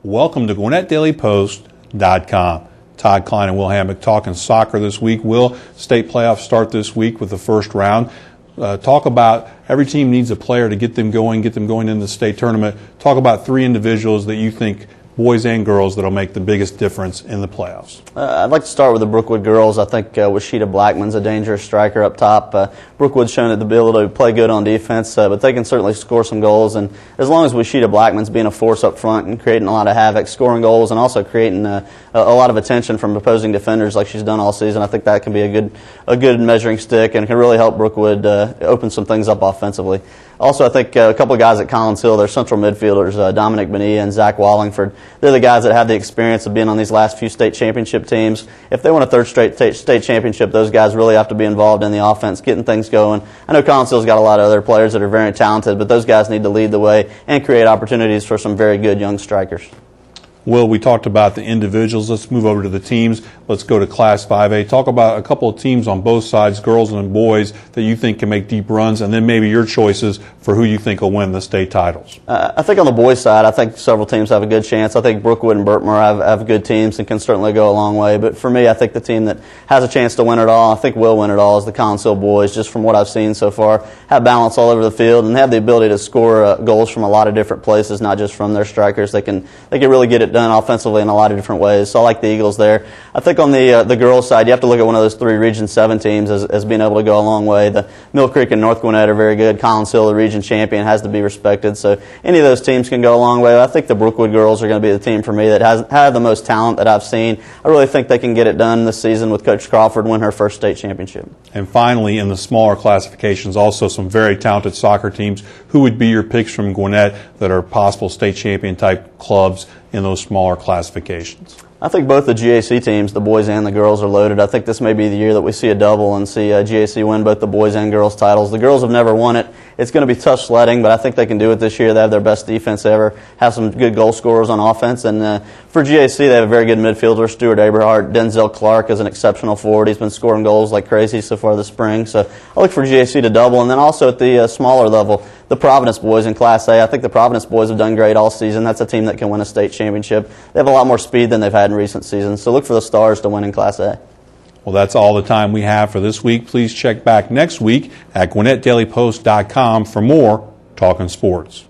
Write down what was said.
Welcome to GwinnettDailyPost.com. Todd Cline and Will Hammock talking soccer this week. Will, state playoffs start this week with the first round. Talk about every team needs a player to get them going in the state tournament. Talk about three individuals that you think, boys and girls, that'll make the biggest difference in the playoffs. I'd like to start with the Brookwood girls. I think Washita Blackman's a dangerous striker up top. Brookwood's shown the ability to play good on defense, but they can certainly score some goals. And as long as Washita Blackman's being a force up front and creating a lot of havoc, scoring goals, and also creating a lot of attention from opposing defenders like she's done all season, I think that can be a good measuring stick and can really help Brookwood open some things up offensively. Also, I think a couple of guys at Collins Hill, their central midfielders, Dominic Bonilla and Zach Wallingford, they're the guys that have the experience of being on these last few state championship teams. If they want a third straight state championship, those guys really have to be involved in the offense, getting things going. I know Collins Hill's got a lot of other players that are very talented, but those guys need to lead the way and create opportunities for some very good young strikers. Will, we talked about the individuals. Let's move over to the teams. Let's go to Class 5A. Talk about a couple of teams on both sides, girls and boys, that you think can make deep runs, and then maybe your choices for who you think will win the state titles. I think on the boys' side, I think several teams have a good chance. I think Brookwood and Burtmore have good teams and can certainly go a long way. But for me, I think the team that has a chance to win it all, I think will win it all, is the Collins Hill boys, just from what I've seen so far. Have balance all over the field and have the ability to score goals from a lot of different places, not just from their strikers. They can really get it done offensively in a lot of different ways. So I like the Eagles there. I think on the girls' side, you have to look at one of those three Region 7 teams as being able to go a long way. The Mill Creek and North Gwinnett are very good. Collins Hill, the region champion, has to be respected. So any of those teams can go a long way. I think the Brookwood girls are going to be the team for me that has the most talent that I've seen. I really think they can get it done this season with Coach Crawford, win her first state championship. And finally, in the smaller classifications, also some very talented soccer teams. Who would be your picks from Gwinnett that are possible state champion type clubs in those smaller classifications? I think both the GAC teams, the boys and the girls, are loaded. I think this may be the year that we see a double and see GAC win both the boys and girls titles. The girls have never won it. It's going to be tough sledding, but I think they can do it this year. They have their best defense ever, have some good goal scorers on offense, and for GAC, they have a very good midfielder, Stuart Aberhart. Denzel Clark is an exceptional forward. He's been scoring goals like crazy so far this spring. So I look for GAC to double. And then also at the smaller level, the Providence boys in Class A. I think the Providence boys have done great all season. That's a team that can win a state championship. They have a lot more speed than they've had in recent seasons. So look for the Stars to win in Class A. Well, that's all the time we have for this week. Please check back next week at GwinnettDailyPost.com for more Talkin' Sports.